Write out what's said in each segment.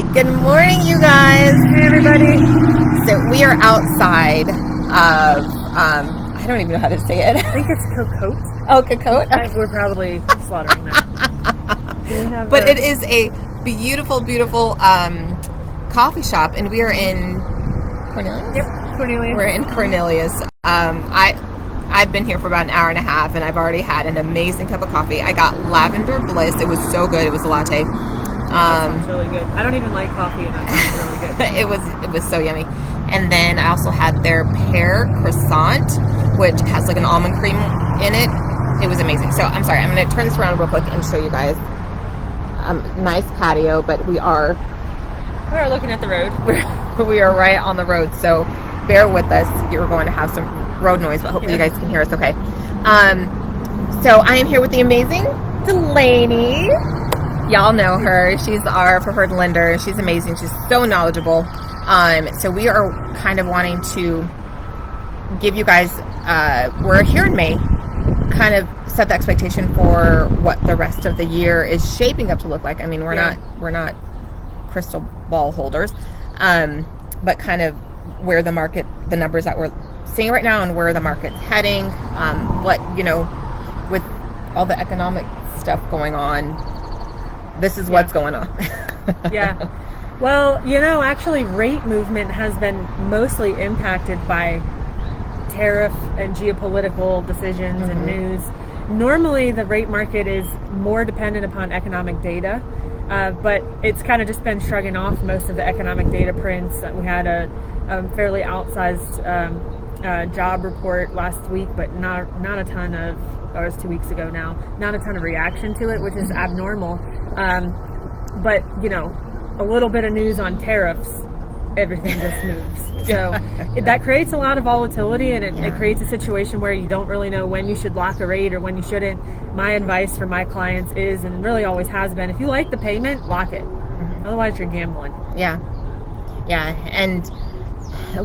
right, good morning, you guys. Hey, everybody. So we are outside of, I don't even know how to say it. I think it's cocotte. Oh, cocotte? Okay. We're probably slaughtering that. But it is a beautiful, beautiful coffee shop, and we are in Cornelius? Yep, Cornelius. We're in Cornelius. I've been here for about an hour and a half, and I've already had an amazing cup of coffee. I got Lavender Bliss. It was so good. It was a latte. That sounds really good. I don't even like coffee, and that sounds really good. it was so yummy. And then I also had their pear croissant, which has like an almond cream in it. It was amazing. So I'm sorry, I'm going to turn this around real quick and show you guys. Nice patio, but we are looking at the road. we are right on the road, so bear with us. You're going to have some road noise, but hopefully you guys can hear us okay. So I am here with the amazing Delaney. Y'all know her. She's our preferred lender. She's amazing. She's so knowledgeable. So we are kind of wanting to give you guys, we're here in May, kind of set the expectation for what the rest of the year is shaping up to look like. I mean, we're not crystal ball holders, but kind of where the market, the numbers that we're seeing right now and where the market's heading, what, with all the economic stuff going on, this is what's going on. Yeah. Well, actually rate movement has been mostly impacted by tariff and geopolitical decisions and news. Normally the rate market is more dependent upon economic data, but it's kind of just been shrugging off most of the economic data prints. We had a fairly outsized job report last week, but not a ton of, or it was 2 weeks ago now, not a ton of reaction to it, which is abnormal. But a little bit of news on tariffs, everything just moves. So that creates a lot of volatility, and it creates a situation where you don't really know when you should lock a rate or when you shouldn't. My advice for my clients is, and really always has been, if you like the payment, lock it. Otherwise you're gambling. Yeah. And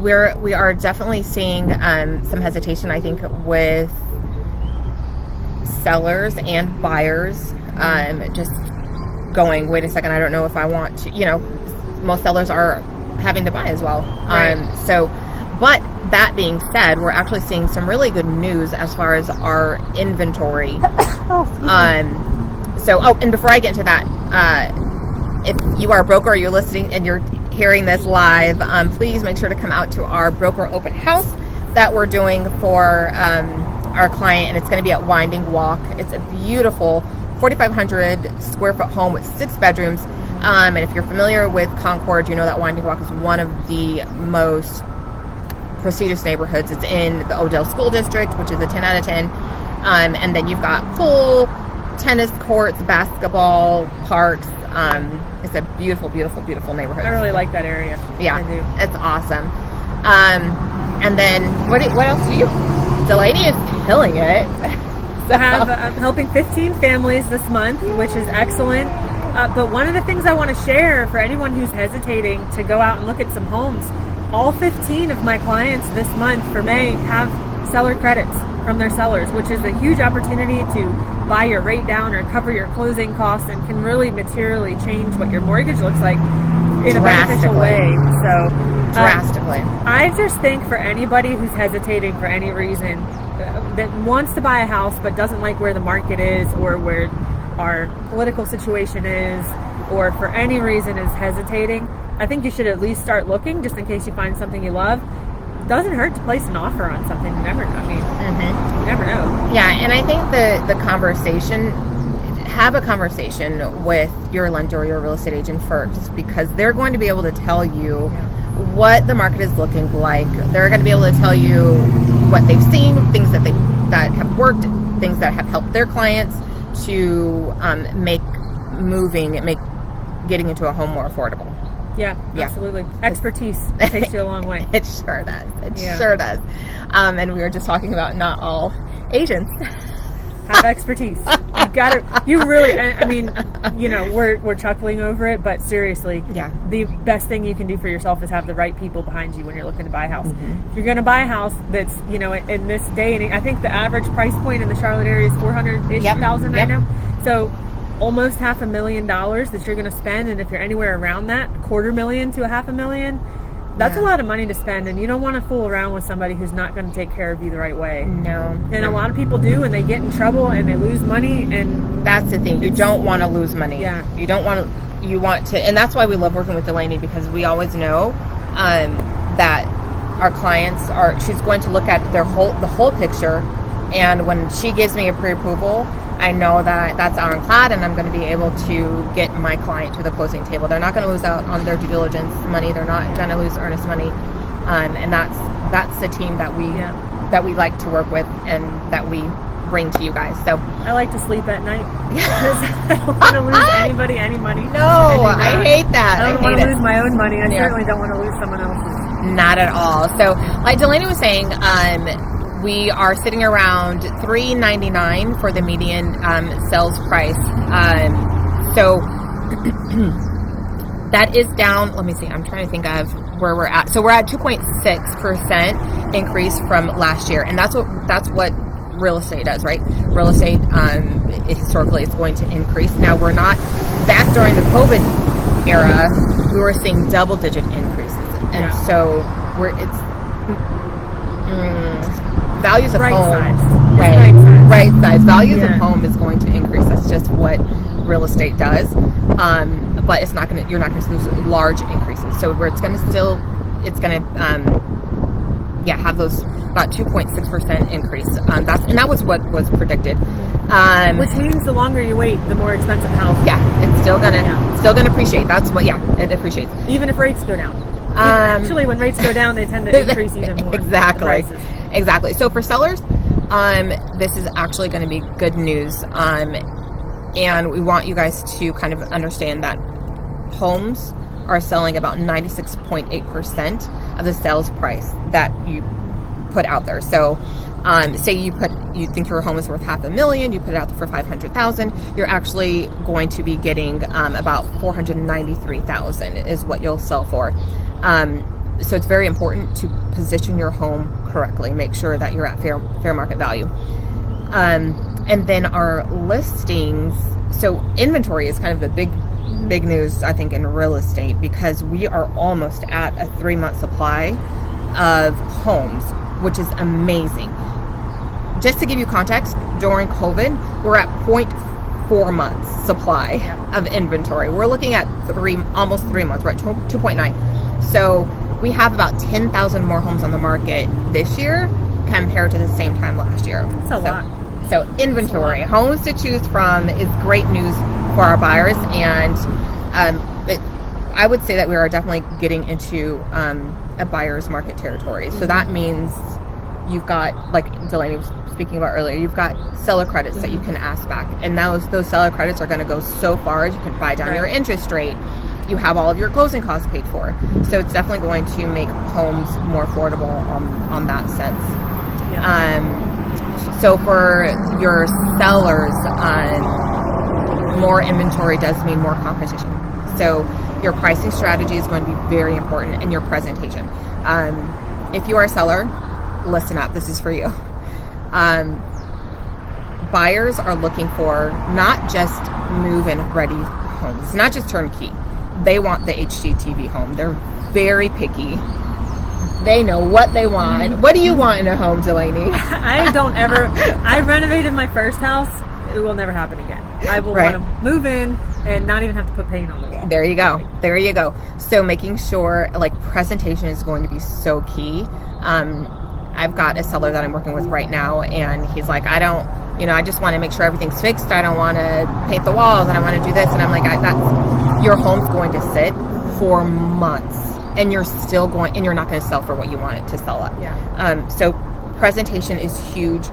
we are definitely seeing some hesitation, I think, with sellers and buyers, just going, wait a second, I don't know if I want to, most sellers are having to buy as well. Right. But that being said, we're actually seeing some really good news as far as our inventory. And before I get into that, if you are a broker or you're listening and you're hearing this live, please make sure to come out to our broker open house that we're doing for our client, and it's going to be at Winding Walk. It's a beautiful 4,500 square foot home with 6 bedrooms. And if you're familiar with Concord, you know that Winding Walk is one of the most prestigious neighborhoods. It's in the Odell School District, which is a 10 out of 10. And then you've got pool, tennis courts, basketball, parks. It's a beautiful, beautiful, beautiful neighborhood. I really like that area. Yeah, I do. it's awesome. And then what else do you? Delaney is killing it. I'm helping 15 families this month, which is excellent. But one of the things I want to share for anyone who's hesitating to go out and look at some homes, all 15 of my clients this month for May have seller credits from their sellers, which is a huge opportunity to buy your rate down or cover your closing costs, and can really materially change what your mortgage looks like in a beneficial way. So drastically. I just think for anybody who's hesitating for any reason, that wants to buy a house but doesn't like where the market is or where our political situation is, or for any reason is hesitating, I think you should at least start looking, just in case you find something you love. It doesn't hurt to place an offer on something. You never know. I mean, you never know. Yeah, and I think the conversation, have a conversation with your lender or your real estate agent first, because they're going to be able to tell you what the market is looking like. They're going to be able to tell you what they've seen, things that have worked, things that have helped their clients to make getting into a home more affordable. Yeah, absolutely. Expertise takes you a long way. It sure does. Sure does. And we were just talking about not all agents have expertise. You really, I mean, we're chuckling over it, but seriously, the best thing you can do for yourself is have the right people behind you when you're looking to buy a house. If you're going to buy a house that's, in this day and age, I think the average price point in the Charlotte area is $400,000 right now. So almost $500,000 that you're going to spend, and if you're anywhere around that, $250,000 to $500,000, that's a lot of money to spend, and you don't want to fool around with somebody who's not going to take care of you the right way. No. And a lot of people do, and they get in trouble and they lose money, and that's the thing. You don't want to lose money. Yeah. You don't want to. You want to, and that's why we love working with Delaney, because we always know that our clients are. She's going to look at the whole picture, and when she gives me a pre-approval, I know that that's ironclad, and I'm going to be able to get my client to the closing table. They're not going to lose out on their due diligence money. They're not going to lose earnest money, and that's the team that we like to work with and that we bring to you guys. So I like to sleep at night because I don't want to lose anybody any money. No, I hate that. I don't want to lose my own money. I certainly don't want to lose someone else's. Not at all. So, like Delaney was saying, we are sitting around $399 for the median sales price. So that is down. Let me see. I'm trying to think of where we're at. So we're at 2.6% increase from last year, and that's what real estate does, right? Real estate historically is going to increase. Now we're not back during the COVID era. We were seeing double-digit increases, and so values of home, right size. Values of home is going to increase. That's just what real estate does. But it's not going to. You're not going to lose large increases. So where it's going to have those about 2.6% increase. That was what was predicted. Which means the longer you wait, the more expensive house. Yeah, it's still gonna appreciate. That's what. Yeah, it appreciates. Even if rates go down. Actually, when rates go down, they tend to increase even more. Exactly. So for sellers, this is actually going to be good news. And we want you guys to kind of understand that homes are selling about 96.8% of the sales price that you put out there. So say you think your home is worth $500,000, you put it out there for $500,000, you're actually going to be getting about $493,000 is what you'll sell for. So it's very important to position your home correctly. Make sure that you're at fair market value. And then our listings. So inventory is kind of the big news, I think, in real estate, because we are almost at a 3-month supply of homes, which is amazing. Just to give you context, during COVID, we're at 0.4 months supply of inventory. We're looking at almost 3 months. We're at 2.9. So we have about 10,000 more homes on the market this year compared to the same time last year. That's a lot. So inventory, homes to choose from is great news for our buyers, and I would say that we are definitely getting into a buyer's market territory. So that means you've got, like Delaney was speaking about earlier, you've got seller credits that you can ask back, and those seller credits are going to go so far as you can buy down your interest rate. You have all of your closing costs paid for, so it's definitely going to make homes more affordable on that sense. So for your sellers, more inventory does mean more competition. So your pricing strategy is going to be very important, and your presentation. If you are a seller, listen up. This is for you. Buyers are looking for not just move-in ready homes, not just turnkey. They want the HGTV home. They're very picky. They know what they want. What do you want in a home, Delaney? I renovated my first house. It will never happen again. I will want to move in and not even have to put paint on the wall. There you go. So making sure, like, presentation is going to be so key. I've got a seller that I'm working with right now, and he's like, I just want to make sure everything's fixed. I don't want to paint the walls, and I want to do this. And I'm like, your home's going to sit for months, and you're not going to sell for what you want it to sell at. So presentation is huge.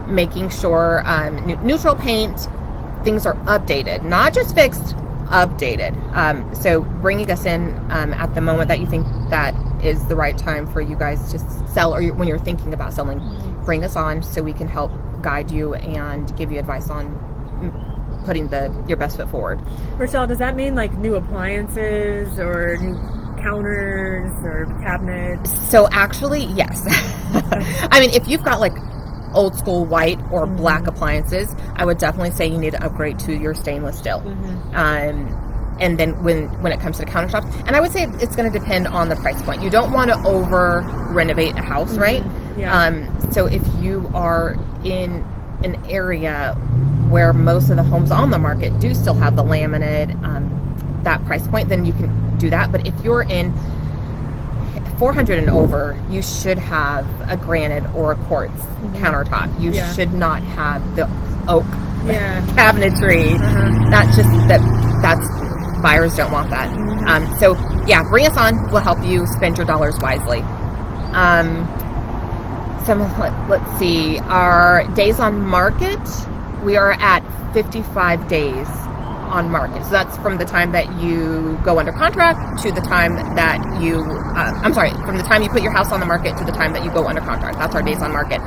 Making sure neutral paint, things are updated, not just fixed, updated. So bringing us in at the moment that you think that is the right time for you guys to sell, or when you're thinking about selling, bring us on so we can help guide you and give you advice on putting your best foot forward. Rochelle, does that mean like new appliances or new counters or cabinets? So actually, yes. I mean, if you've got like old school white or black appliances, I would definitely say you need to upgrade to your stainless steel. And then when it comes to the countertops, and I would say it's going to depend on the price point. You don't want to over renovate a house, right? So if you are in an area where most of the homes on the market do still have the laminate, that price point, then you can do that. But if you're in 400 and over, you should have a granite or a quartz countertop. You should not have the oak cabinetry. That's buyers don't want that. So bring us on. We'll help you spend your dollars wisely. Let's see, our days on market, we are at 55 days on market. So that's from the time that you go under contract to the time that you, from the time you put your house on the market to the time that you go under contract. That's our days on market.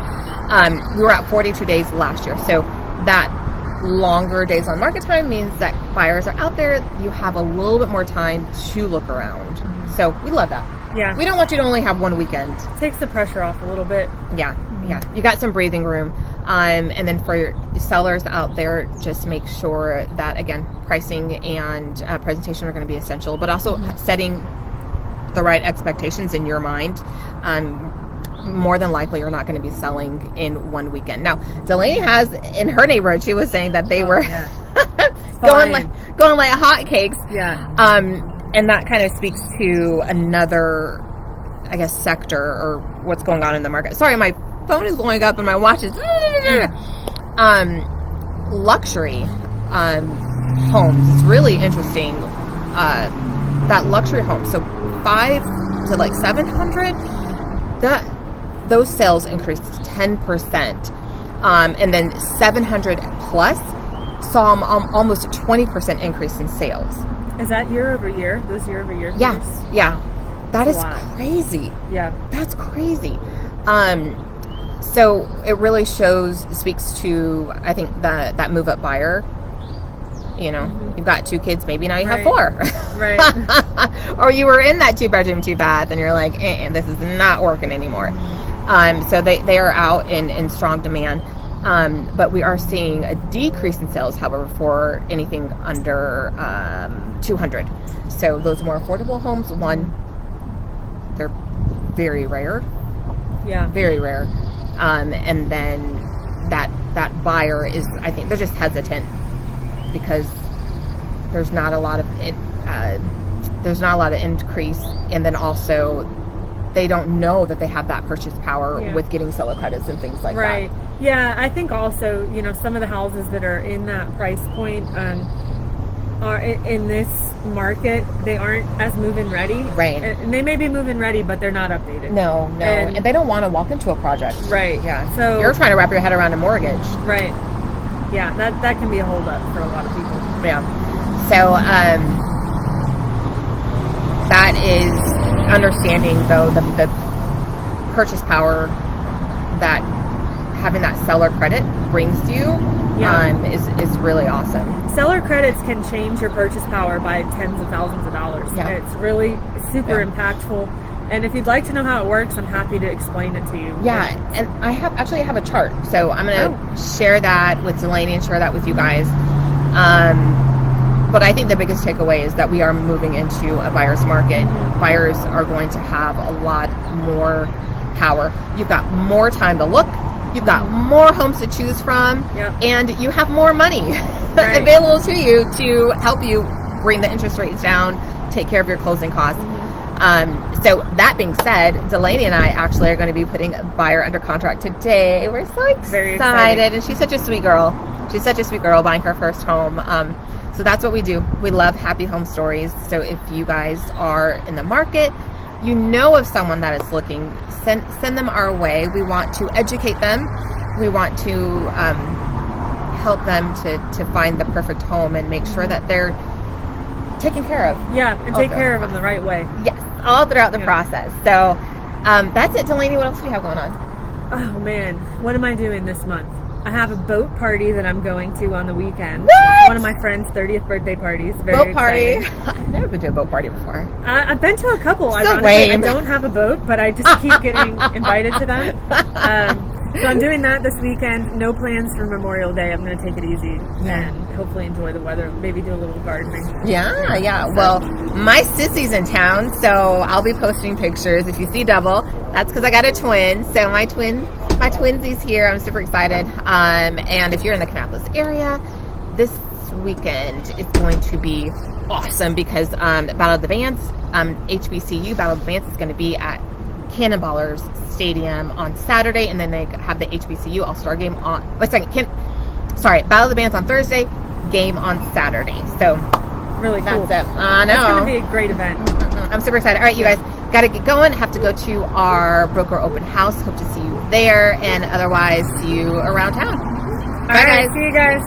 We were at 42 days last year. So that longer days on market time means that buyers are out there. You have a little bit more time to look around. So we love that. Yeah. We don't want you to only have one weekend. Takes the pressure off a little bit. Yeah. You got some breathing room. And then for your sellers out there, just make sure that, again, pricing and presentation are going to be essential, but also setting the right expectations in your mind. More than likely, you're not going to be selling in one weekend. Now, Delaney has, in her neighborhood, she was saying that they were going like hotcakes. Yeah. And that kind of speaks to another, I guess, sector or what's going on in the market. Sorry, my phone is blowing up and my watch is luxury homes. It's really interesting. That luxury home, so 5 to like 700, those sales increased 10%, and then 700 plus saw almost a 20% increase in sales. Is that year over year? Those year over year? Yeah. That is crazy. Yeah. That's crazy. So it really speaks to, I think, that move up buyer. You know, you've got 2 kids, maybe now you have 4. Right. Or you were in that 2-bedroom, 2-bath, and you're like, this is not working anymore. So they are out in strong demand. But we are seeing a decrease in sales, however, for anything under 200. So those more affordable homes, they're very rare. Yeah. Very rare. And then that buyer is, I think, they're just hesitant because there's not a lot of increase, and then also they don't know that they have that purchase power with getting seller credits and things like that. Right. Yeah, I think also, some of the houses that are in that price point are in this market, they aren't as move-in ready. Right. And they may be move-in ready, but they're not updated. No. And they don't want to walk into a project. Right. Yeah. So you're trying to wrap your head around a mortgage. Right. Yeah, that can be a holdup for a lot of people. Yeah. So that is understanding, though, the purchase power that having that seller credit brings to you is really awesome. Seller credits can change your purchase power by tens of thousands of dollars. Yeah. It's really super impactful. And if you'd like to know how it works, I'm happy to explain it to you. Yeah, and I have a chart, so I'm going to share that with Delaney and share that with you guys. But I think the biggest takeaway is that we are moving into a buyer's market. Buyers are going to have a lot more power. You've got more time to look. You've got more homes to choose from, and you have more money available to you to help you bring the interest rates down, take care of your closing costs. So that being said, Delaney and I actually are going to be putting a buyer under contract today. We're so excited. And she's such a sweet girl. She's such a sweet girl buying her first home. So that's what we do. We love happy home stories. So if you guys are in the market, you know of someone that is looking, send them our way. We want to educate them. We want to help them to find the perfect home and make sure that they're taken care of. Yeah, and take care of them the right way. Yes, all throughout the process. So that's it. Delaney, what else do you have going on? Oh man, what am I doing this month? I have a boat party that I'm going to on the weekend. What? One of my friend's 30th birthday parties. Very boat party. exciting. I've never been to a boat party before. I've been to a couple. So Ironically, I lame. don't have a boat, but I just keep getting invited to them. So I'm doing that this weekend. No plans for Memorial Day. I'm going to take it easy and hopefully enjoy the weather. Maybe do a little gardening. Yeah. Well, my sissy's in town, so I'll be posting pictures. If you see double, that's because I got a twin. So my twinsy's here. I'm super excited. And if you're in the Kannapolis area, this weekend is going to be awesome because Battle of the Bands, HBCU Battle of the Bands is going to be at Cannonballers Stadium on Saturday, and then they have the HBCU All-Star game on Battle of the Bands on Thursday, game on Saturday. So really cool. That's it. I know. It's going to be a great event. I'm super excited. All right, you guys got to get going. Have to go to our broker open house. Hope to see you there, and otherwise see you around town. Bye, guys. See you guys.